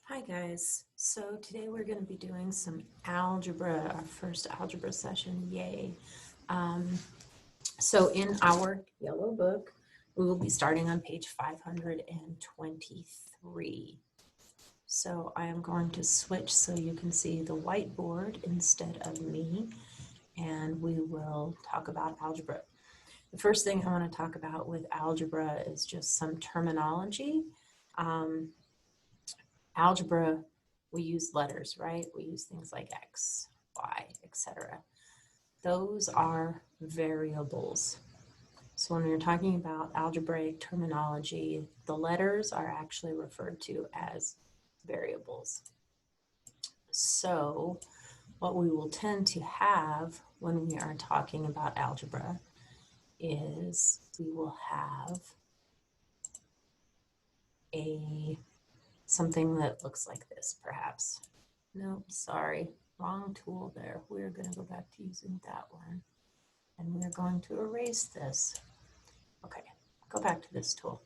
Hi guys, so today we're going to be doing some algebra, our first algebra session, yay. So in our yellow book, we will be starting on page 523. So I am going to switch so you can see the whiteboard instead of me, and we will talk about algebra. The first thing I want to talk about with algebra is just some terminology. Algebra, we use letters, right? We use things like X, Y, etc. Those are variables. So when we're talking about algebraic terminology, the letters are actually referred to as variables. So what we will tend to have when we are talking about algebra is we will have something that looks like this, perhaps. Nope, sorry, wrong tool there. We're going to go back to using that one, and we're going to erase this. Okay, go back to this tool.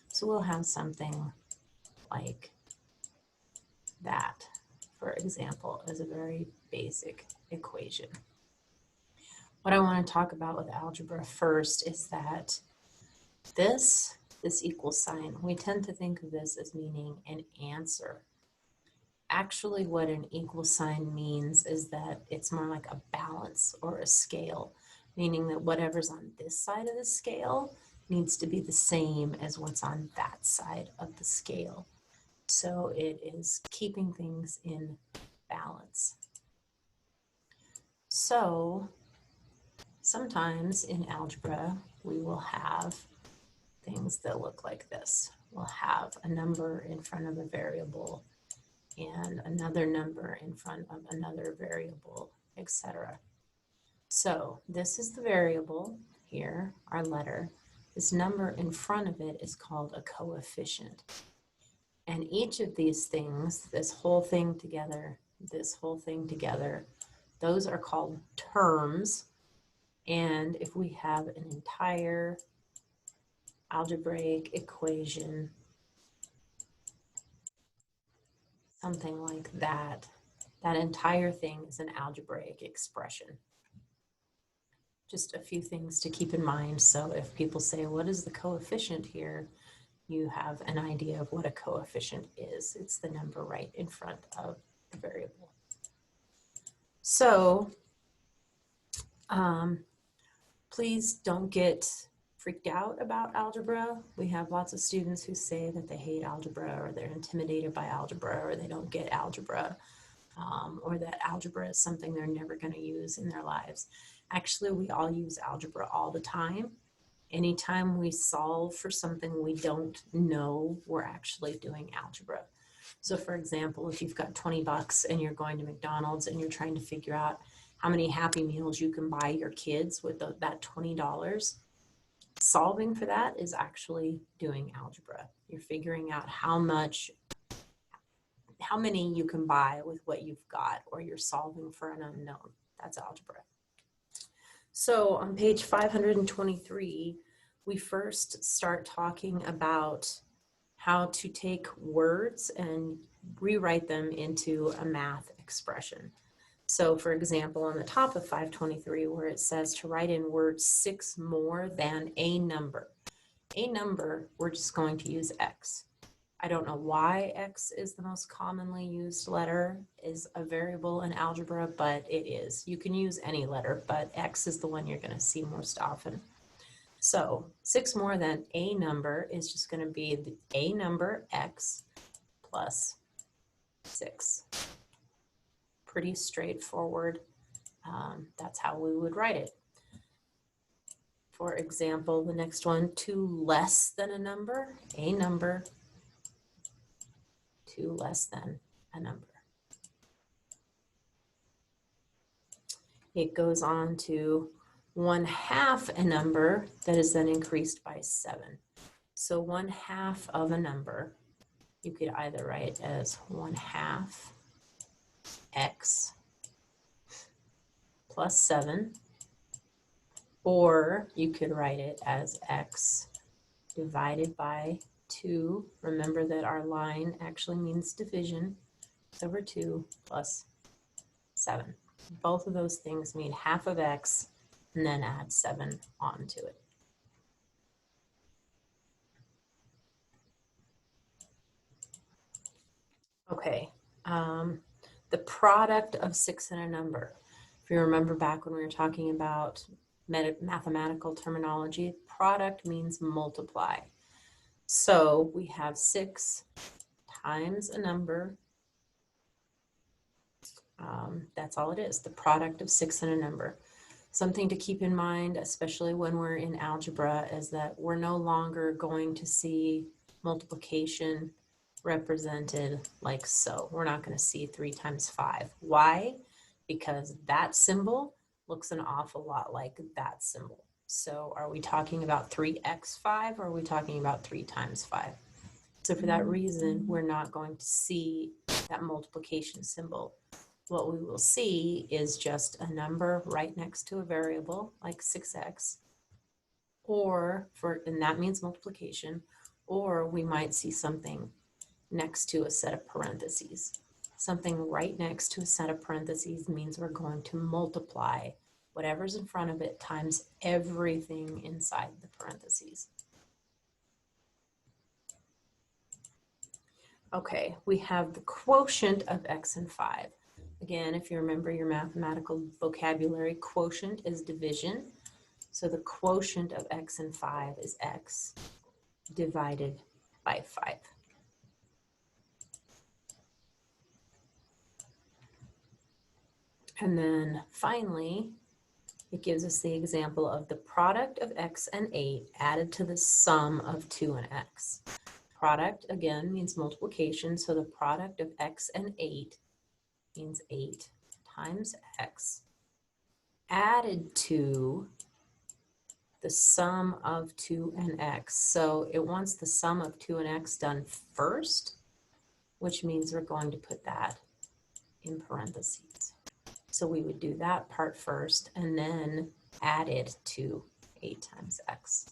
So we'll have something like that, for example, as a very basic equation. What I want to talk about with algebra first is that this equal sign, we tend to think of this as meaning an answer. Actually, what an equal sign means is that it's more like a balance or a scale, meaning that whatever's on this side of the scale needs to be the same as what's on that side of the scale. So it is keeping things in balance. So sometimes in algebra, we will have things that look like this. We'll have a number in front of a variable and another number in front of another variable, etc. So this is the variable here, our letter. This number in front of it is called a coefficient. And each of these things, this whole thing together, this whole thing together, those are called terms. And if we have an entire algebraic equation, something like that, that entire thing is an algebraic expression. Just a few things to keep in mind. So if people say, what is the coefficient here? You have an idea of what a coefficient is. It's the number right in front of the variable. So please don't get freaked out about algebra. We have lots of students who say that they hate algebra, or they're intimidated by algebra, or they don't get algebra, or that algebra is something they're never going to use in their lives. Actually, we all use algebra all the time. Anytime we solve for something we don't know, we're actually doing algebra. So for example, if you've got 20 bucks and you're going to McDonald's and you're trying to figure out how many Happy Meals you can buy your kids with that $20, solving for that is actually doing algebra. You're figuring out how many you can buy with what you've got, or you're solving for an unknown. That's algebra. So on page 523, we first start talking about how to take words and rewrite them into a math expression. So for example, on the top of 523, where it says to write in words 6 more than a number. A number, we're just going to use X. I don't know why X is the most commonly used letter is a variable in algebra, but it is. You can use any letter, but X is the one you're going to see most often. So 6 more than a number is just going to be the a number X plus 6. Pretty straightforward. That's how we would write it. For example, the next one, 2 less than a number, a number, 2 less than a number. It goes on to 1/2 a number that is then increased by 7. So 1/2 of a number, you could either write as 1/2 X plus 7, or you could write it as X divided by 2, remember that our line actually means division, it's over 2 plus 7. Both of those things mean half of x, and then add 7 onto it. Okay, the product of 6 and a number. If you remember back when we were talking about mathematical terminology, product means multiply. So we have 6 times a number. That's all it is, the product of 6 and a number. Something to keep in mind, especially when we're in algebra, is that we're no longer going to see multiplication represented like so. We're not going to see 3 times 5. Why? Because that symbol looks an awful lot like that symbol. So are we talking about 3x5 or are we talking about 3 times 5? So for that reason, we're not going to see that multiplication symbol. What we will see is just a number right next to a variable like 6x, and that means multiplication, or we might see something next to a set of parentheses. Something right next to a set of parentheses means we're going to multiply whatever's in front of it times everything inside the parentheses. Okay, we have the quotient of x and 5. Again, if you remember your mathematical vocabulary, quotient is division. So the quotient of x and 5 is x divided by 5. And then finally, it gives us the example of the product of x and 8 added to the sum of 2 and x. Product, again, means multiplication, so the product of x and 8 means 8 times x added to the sum of 2 and x. So it wants the sum of 2 and x done first, which means we're going to put that in parentheses. So we would do that part first and then add it to 8 times x.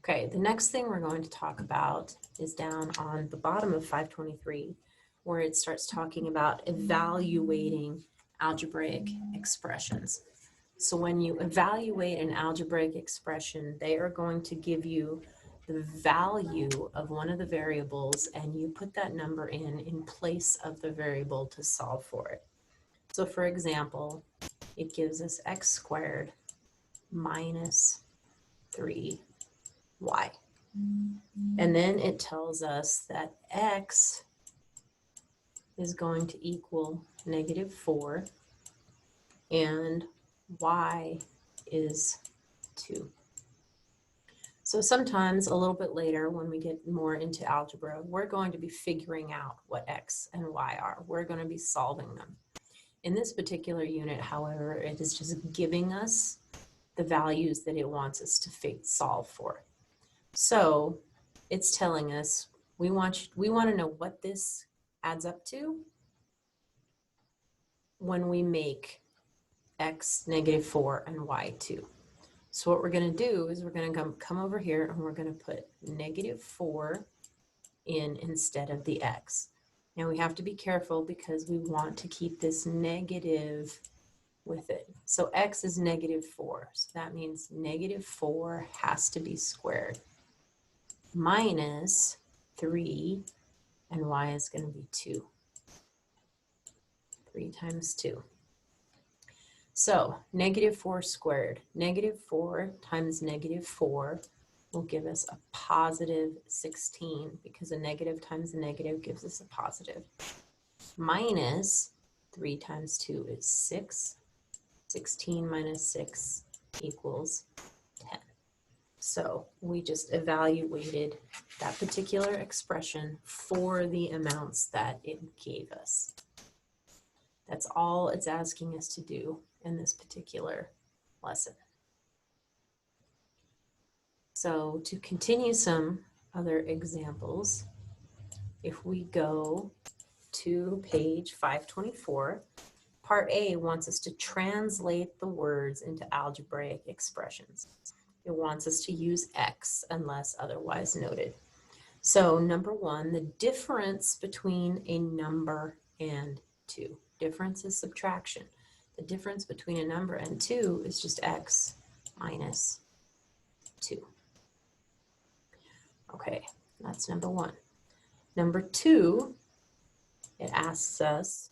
Okay, the next thing we're going to talk about is down on the bottom of 523, where it starts talking about evaluating algebraic expressions. So when you evaluate an algebraic expression, they are going to give you the value of one of the variables, and you put that number in place of the variable to solve for it. So for example, it gives us x squared minus 3y. And then it tells us that x is going to equal -4 and y is 2. So sometimes a little bit later when we get more into algebra, we're going to be figuring out what x and y are. We're going to be solving them. In this particular unit, however, it is just giving us the values that it wants us to solve for. So it's telling us we want to know what this adds up to when we make x -4 and y 2. So what we're going to do is we're going to come over here and we're going to put -4 in instead of the x. Now we have to be careful because we want to keep this negative with it. So x is -4. So that means -4 has to be squared. Minus 3 and y is going to be 2. 3 times 2. So -4 squared. -4 times -4 will give us a positive 16 because a negative times a negative gives us a positive. Minus 3 times 2 is 6. 16 minus 6 equals 10. So we just evaluated that particular expression for the amounts that it gave us. That's all it's asking us to do in this particular lesson. So to continue some other examples, if we go to page 524, part A wants us to translate the words into algebraic expressions. It wants us to use x unless otherwise noted. So number one, the difference between a number and 2. Difference is subtraction. The difference between a number and 2 is just x minus 2. Okay, that's number one. Number two, it asks us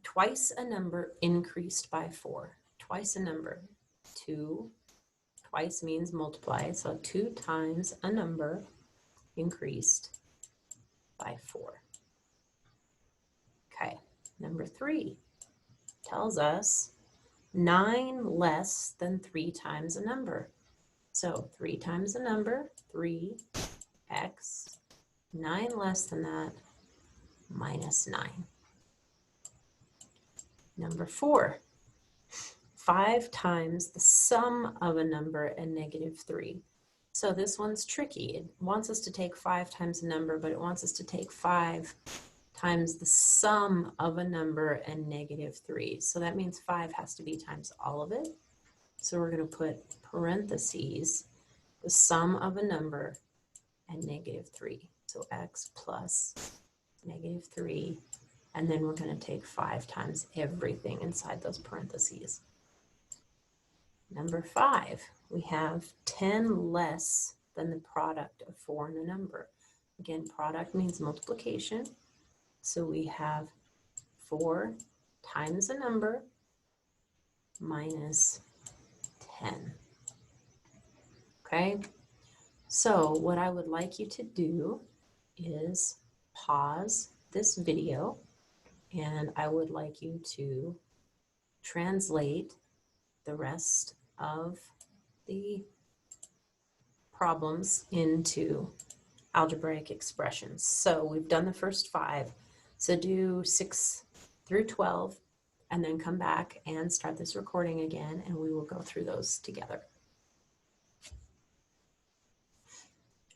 twice a number increased by 4. Twice a number. 2, twice means multiply, so 2 times a number increased by 4. Okay, number 3 tells us 9 less than 3 times a number. So 3 times a number, 3x, 9 less than that, minus 9. Number 4, 5 times the sum of a number and negative 3. So this one's tricky. It wants us to take 5 times a number, but it wants us to take 5 times the sum of a number and negative 3. So that means 5 has to be times all of it. So we're going to put parentheses, the sum of a number and negative 3. So x plus negative 3. And then we're going to take 5 times everything inside those parentheses. Number 5, we have 10 less than the product of 4 and a number. Again, product means multiplication. So we have 4 times a number minus 10. Okay, so what I would like you to do is pause this video, and I would like you to translate the rest of the problems into algebraic expressions. So we've done the first 5. So do 6 through 12, and then come back and start this recording again, and we will go through those together.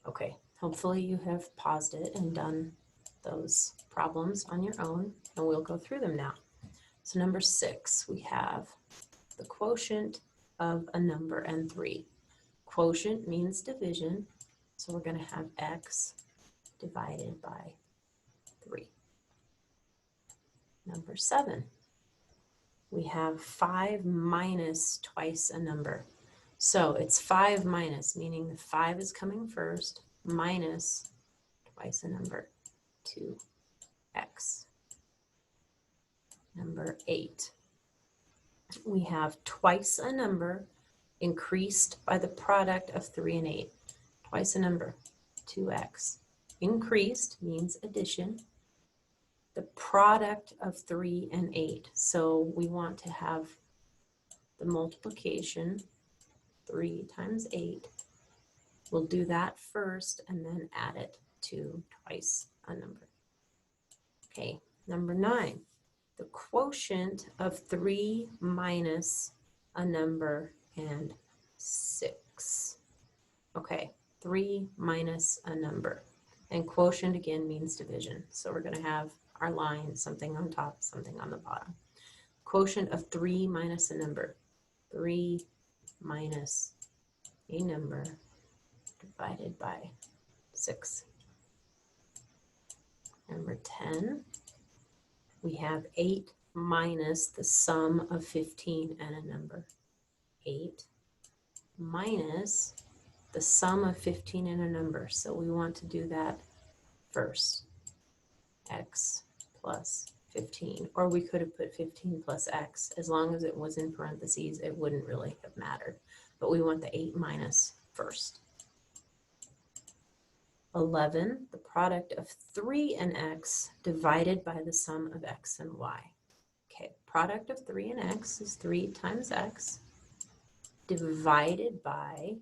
Okay, hopefully you have paused it and done those problems on your own, and we'll go through them now. So number 6, we have the quotient of a number and 3. Quotient means division, so we're going to have x divided by 3. Number 7, we have 5 minus twice a number. So it's 5 minus, meaning the 5 is coming first, minus twice a number, 2x. Number 8, we have twice a number increased by the product of 3 and 8. Twice a number, 2x. Increased means addition. The product of 3 and 8. So we want to have the multiplication, 3 times 8. We'll do that first and then add it to twice a number. Okay, number 9. The quotient of 3 minus a number and 6. Okay, 3 minus a number. And quotient again means division. So we're going to have our line, something on top, something on the bottom. Quotient of 3 minus a number. 3 minus a number divided by 6. Number 10. We have 8 minus the sum of 15 and a number. 8 minus the sum of 15 and a number. So we want to do that first. X plus 15. Or we could have put 15 plus x. As long as it was in parentheses, it wouldn't really have mattered. But we want the 8 minus first. 11, the product of 3 and x divided by the sum of x and y. Okay, product of 3 and x is 3 times x divided by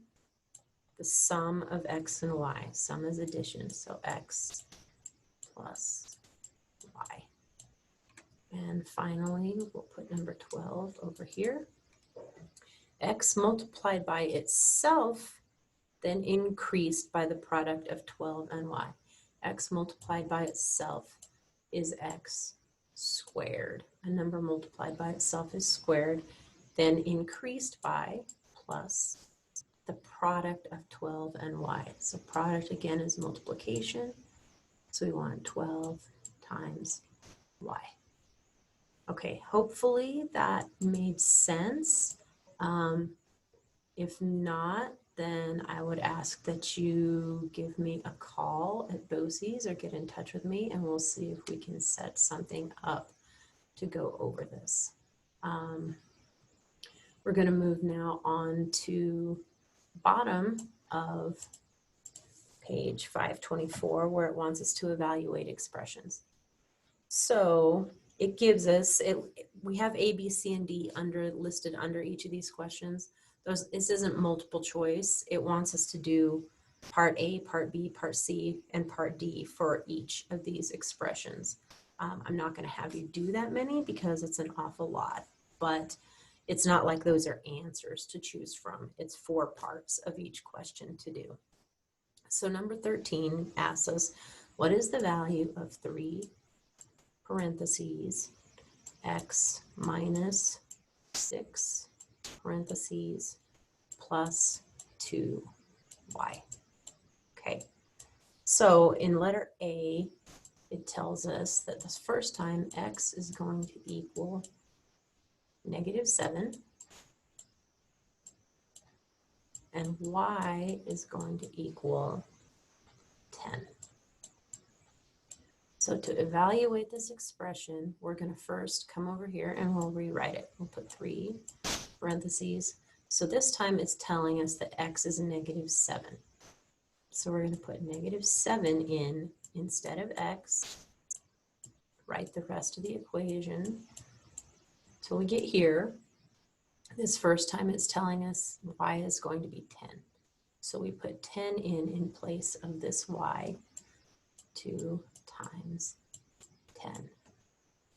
the sum of x and y. Sum is addition, so x plus y. And finally, we'll put number 12 over here. X multiplied by itself then increased by the product of 12 and y. X multiplied by itself is x squared. A number multiplied by itself is squared, then increased by plus the product of 12 and y. So product again is multiplication. So we want 12 times y. Okay, hopefully that made sense. If not, then I would ask that you give me a call at BOCES or get in touch with me, and we'll see if we can set something up to go over this. We're going to move now on to bottom of page 524, where it wants us to evaluate expressions. So it gives us, we have A, B, C, and D listed under each of these questions. This isn't multiple choice. It wants us to do part A, part B, part C, and part D for each of these expressions. I'm not going to have you do that many because it's an awful lot, but it's not like those are answers to choose from. It's 4 parts of each question to do. So number 13 asks us, what is the value of 3 parentheses x minus 6 parentheses plus 2y? Okay, so in letter A, it tells us that this first time x is going to equal -7 and y is going to equal 10. So to evaluate this expression, we're going to first come over here and we'll rewrite it. We'll put 3 parentheses. So this time it's telling us that x is -7. So we're going to put -7 in instead of x. Write the rest of the equation till we get here. This first time it's telling us y is going to be 10. So we put 10 in place of this y, 2 times 10.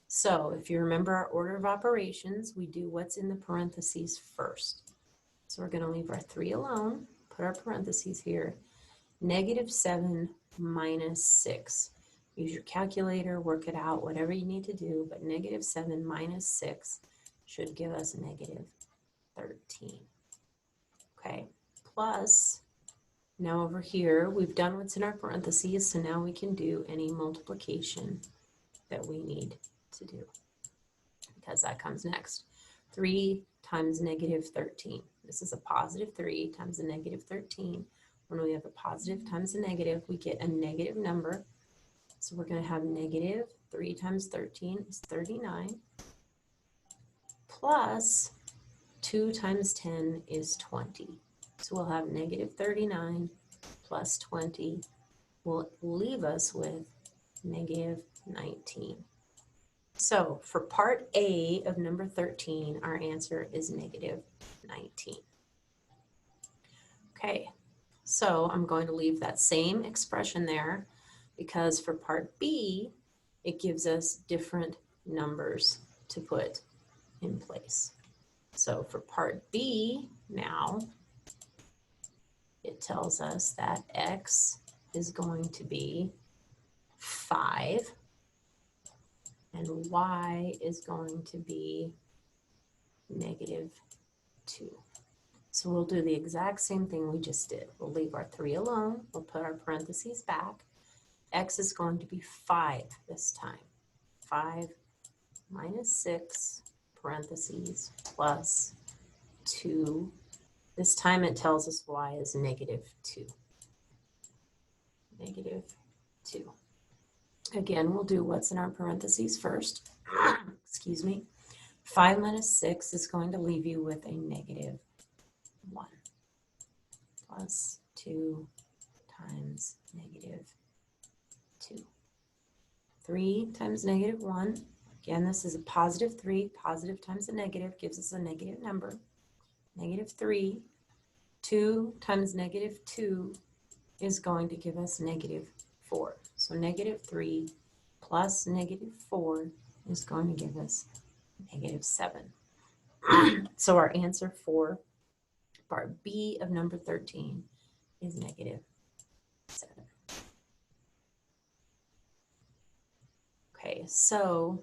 So if you remember our order of operations, we do what's in the parentheses first. So we're going to leave our 3 alone, put our parentheses here, -7 minus 6. Use your calculator, work it out, whatever you need to do, but -7 minus 6 should give us -13. Okay, plus, now over here, we've done what's in our parentheses, so now we can do any multiplication that we need to do, because that comes next. 3 times -13. This is a positive 3 times a -13. When we have a positive times a negative, we get a negative number. So we're going to have -3 times 13 is 39, plus 2 times 10 is 20. So we'll have -39 plus 20 will leave us with -19. So for part A of number 13, our answer is -19. Okay, so I'm going to leave that same expression there because for part B, it gives us different numbers to put in place. So for part B now, it tells us that x is going to be 5 and y is going to be -2. So we'll do the exact same thing we just did. We'll leave our 3 alone. We'll put our parentheses back. X is going to be 5 this time. 5 minus 6 parentheses plus 2. This time it tells us y is -2. -2. Again, we'll do what's in our parentheses first. Excuse me. 5 minus 6 is going to leave you with a -1 plus 2 times -2. 3 times -1. Again, this is a positive 3. Positive times a negative gives us a negative number. -3. 2 times -2 is going to give us -4. So -3 plus -4 is going to give us -7. So our answer for part B of number 13 is -7. Okay, so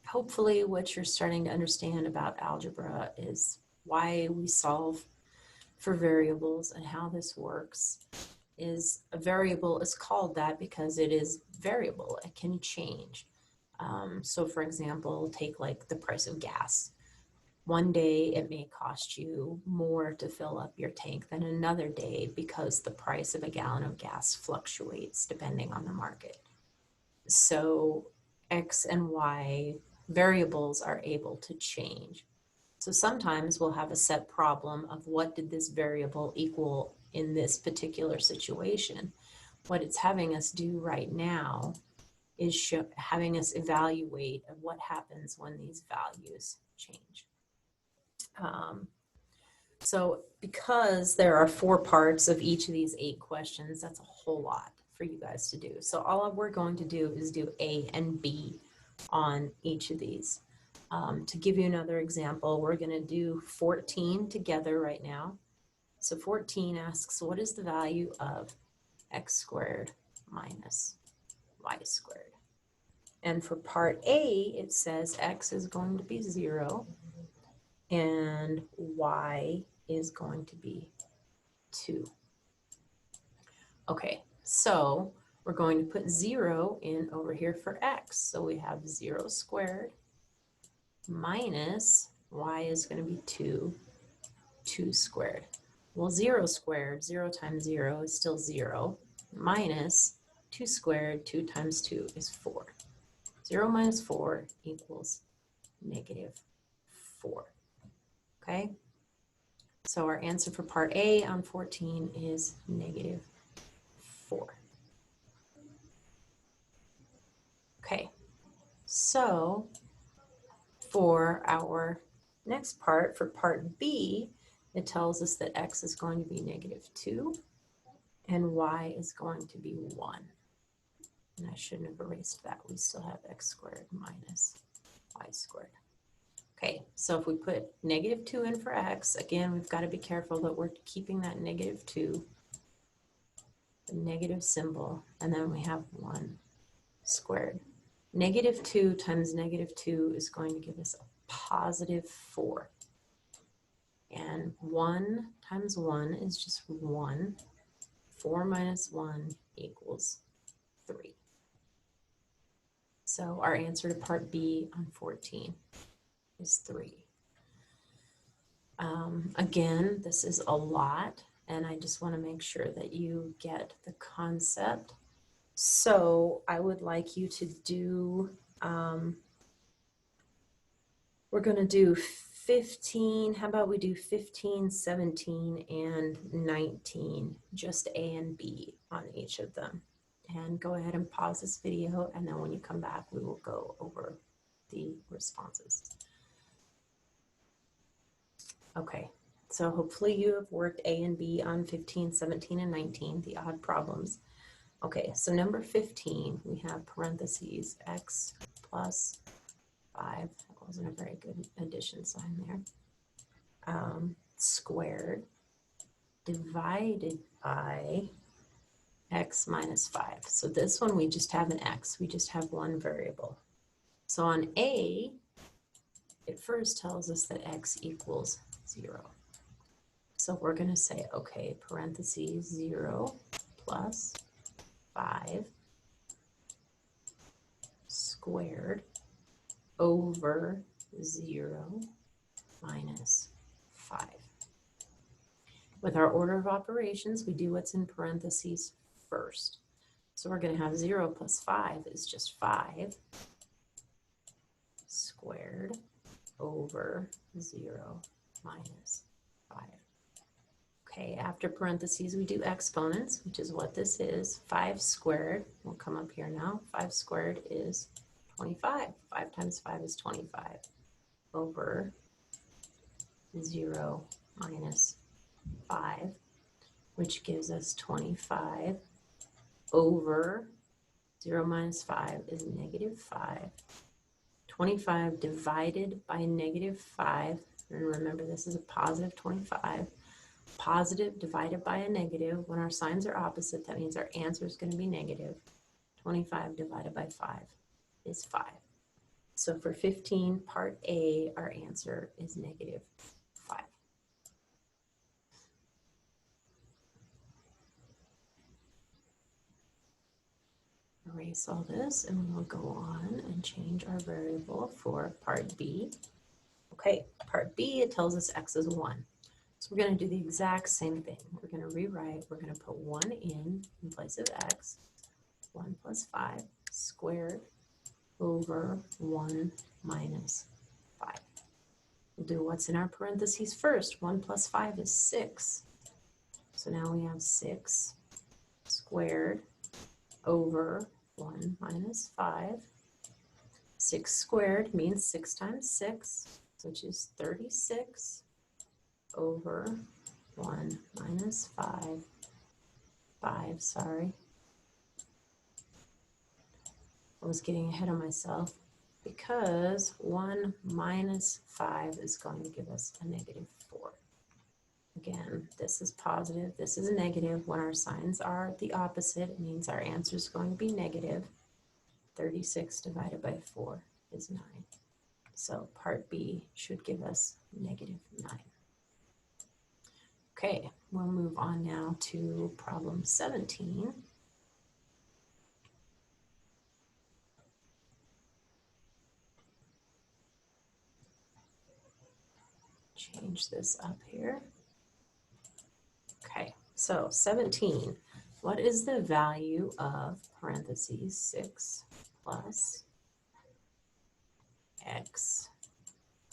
hopefully what you're starting to understand about algebra is why we solve for variables and how this works is a variable is called that because it is variable. It can change. So for example, take like the price of gas. One day it may cost you more to fill up your tank than another day because the price of a gallon of gas fluctuates depending on the market. So X and Y variables are able to change. So sometimes we'll have a set problem of what did this variable equal in this particular situation. What it's having us do right now is having us evaluate what happens when these values change. So because there are 4 parts of each of these 8 questions, that's a whole lot for you guys to do. So all we're going to do is do A and B on each of these. To give you another example, we're going to do 14 together right now. So 14 asks, what is the value of x squared minus y squared? And for part A, it says x is going to be 0 and y is going to be 2. Okay, so we're going to put 0 in over here for x. So we have 0 squared minus y is going to be 2 squared. Well, 0 squared, 0 times 0 is still 0, minus 2 squared, 2 times 2 is 4. 0 minus 4 equals negative 4. Okay? So our answer for part A on 14 is negative 4. Okay, so for our next part, for part B, it tells us that x is going to be negative 2 and y is going to be 1. And I shouldn't have erased that. We still have x squared minus y squared. Okay, so if we put negative 2 in for x, again, we've got to be careful that we're keeping that negative 2, the negative symbol, and then we have 1 squared. Negative 2 times negative 2 is going to give us a positive 4. And 1 times 1 is just 1. 4 minus 1 equals 3. So our answer to part B on 14 is 3. Again, this is a lot, and I just want to make sure that you get the concept. So I would like you to do, we're going to do 15, how about we do 15, 17, and 19, just A and B on each of them. And go ahead and pause this video, and then when you come back, we will go over the responses. Okay, so hopefully you have worked A and B on 15, 17, and 19, the odd problems. Okay, so number 15, we have parentheses, x plus 5, that wasn't a very good addition sign there, squared divided by x minus 5. So this one we just have an x, we just have one variable. So on A, it first tells us that x equals 0. So we're going to say, okay, parentheses 0 plus 5 squared over 0 minus 5. With our order of operations, we do what's in parentheses first. So we're going to have 0 plus 5 is just 5 squared over 0 minus 5. Okay, after parentheses, we do exponents, which is what this is. 5 squared, we'll come up here now. 5 squared is 25. 5 times 5 is 25 over 0 minus 5, which gives us 25 over 0 minus 5 is negative 5. 25 divided by negative 5, and remember this is a positive 25. Positive divided by a negative, when our signs are opposite, that means our answer is going to be negative. 25 divided by 5 is 5. So for 15, part A, our answer is negative 5. erase all this and we'll go on and change our variable for part B. Okay, part B, it tells us x is 1. So we're going to do the exact same thing. We're going to rewrite, we're going to put 1 in place of x, 1 plus 5 squared over 1 minus 5. We'll do what's in our parentheses first. 1 plus 5 is 6. So now we have 6 squared over 1 minus 5. 6 squared means 6 times 6, which is 36 over 1 minus 5. 5, sorry. I was getting ahead of myself because 1 minus 5 is going to give us a negative 4. Again, this is positive, this is a negative. When our signs are the opposite, it means our answer is going to be negative. 36 divided by 4 is 9. So part B should give us negative 9. Okay, we'll move on now to problem 17. Change this up here. Okay, so 17. What is the value of parentheses 6 plus x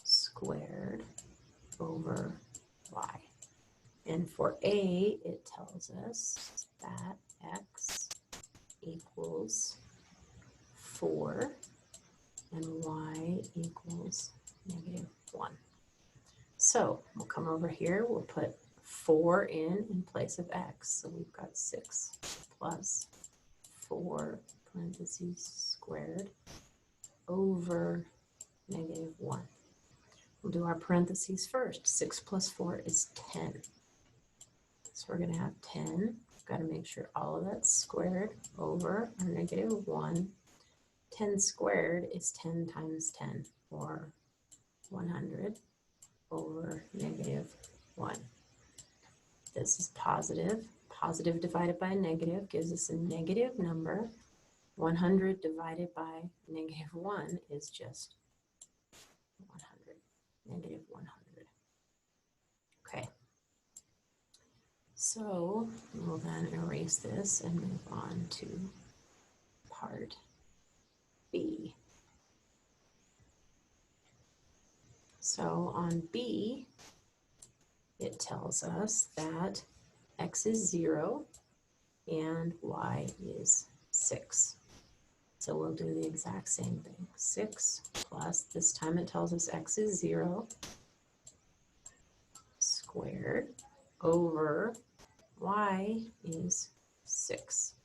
squared over y? And for A, it tells us that x equals 4 and y equals negative 1. So we'll come over here, we'll put 4 in place of x. So we've got 6 plus 4 parentheses squared over negative 1. We'll do our parentheses first. 6 plus 4 is 10. So we're going to have 10. We've got to make sure all of that's squared over our negative 1. 10 squared is 10 times 10, or 100 over negative 1. This is positive. Positive divided by negative gives us a negative number. 100 divided by negative 1 is just 100. Negative 100. Okay. So we'll then erase this and move on to part B. So on B, it tells us that x is 0 and y is 6. So we'll do the exact same thing. 6 plus, this time it tells us x is 0 squared over y is 6.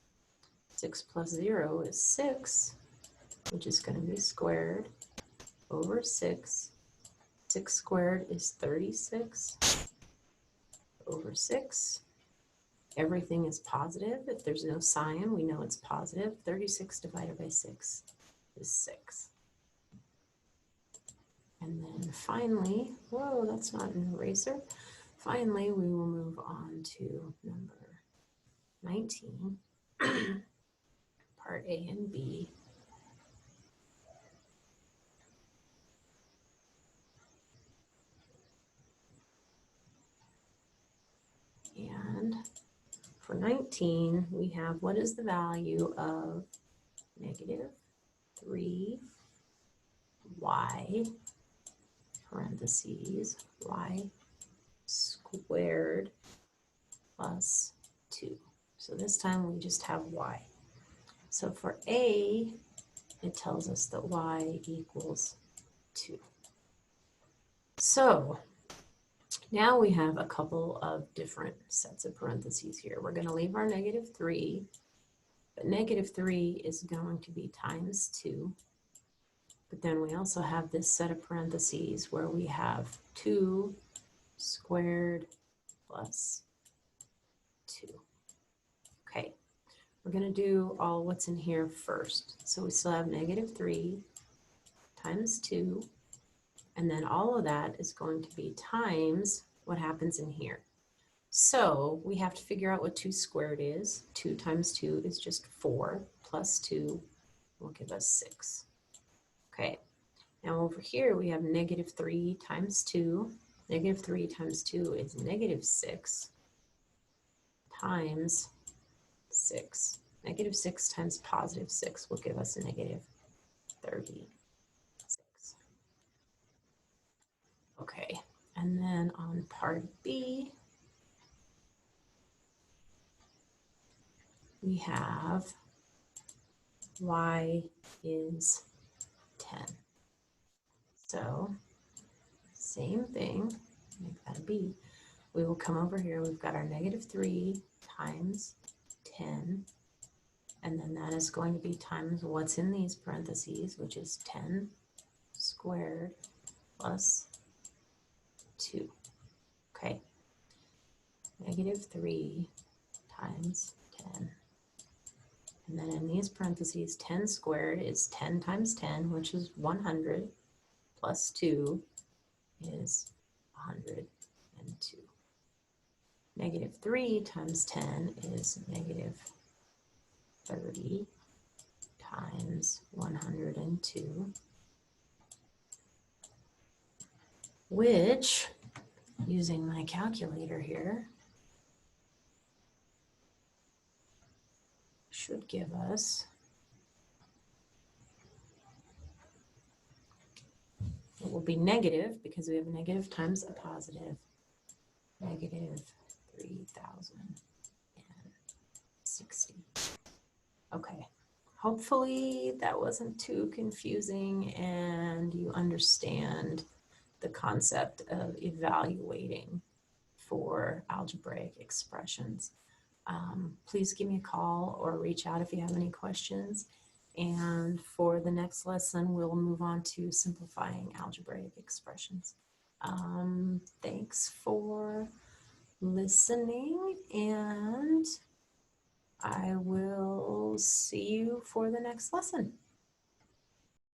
6 plus 0 is 6, which is going to be squared over 6. 6 squared is 36 over 6. Everything is positive. If there's no sign, we know it's positive. 36 divided by 6 is 6. And then finally, whoa, that's not an eraser. Finally, we will move on to number 19, part A and B. And for 19, we have what is the value of negative 3y parentheses y squared plus 2. So this time we just have y. So for A, it tells us that y equals 2. So now we have a couple of different sets of parentheses here. We're going to leave our negative 3, but negative 3 is going to be times 2. But then we also have this set of parentheses where we have 2 squared plus 2. Okay, we're going to do all what's in here first. So we still have negative 3 times 2. And then all of that is going to be times what happens in here. So we have to figure out what 2 squared is. 2 times 2 is just 4. plus 2 will give us 6. Okay, now over here we have negative 3 times 2. Negative 3 times 2 is negative 6 times 6. Negative 6 times positive 6 will give us a negative 36. Okay, and then on part B, we have y is 10. So same thing, make that a b. We will come over here, we've got our negative 3 times 10, and then that is going to be times what's in these parentheses, which is 10 squared plus 2. Okay, negative 3 times 10. And then in these parentheses, 10 squared is 10 times 10, which is 100, plus 2 is 102. Negative 3 times 10 is negative 30 times 102, which, using my calculator here, should give us it will be negative because we have a negative times a positive, negative 3,060. Okay, hopefully that wasn't too confusing and you understand the concept of evaluating for algebraic expressions. Please give me a call or reach out if you have any questions. And for the next lesson, we'll move on to simplifying algebraic expressions. Thanks for listening, and I will see you for the next lesson.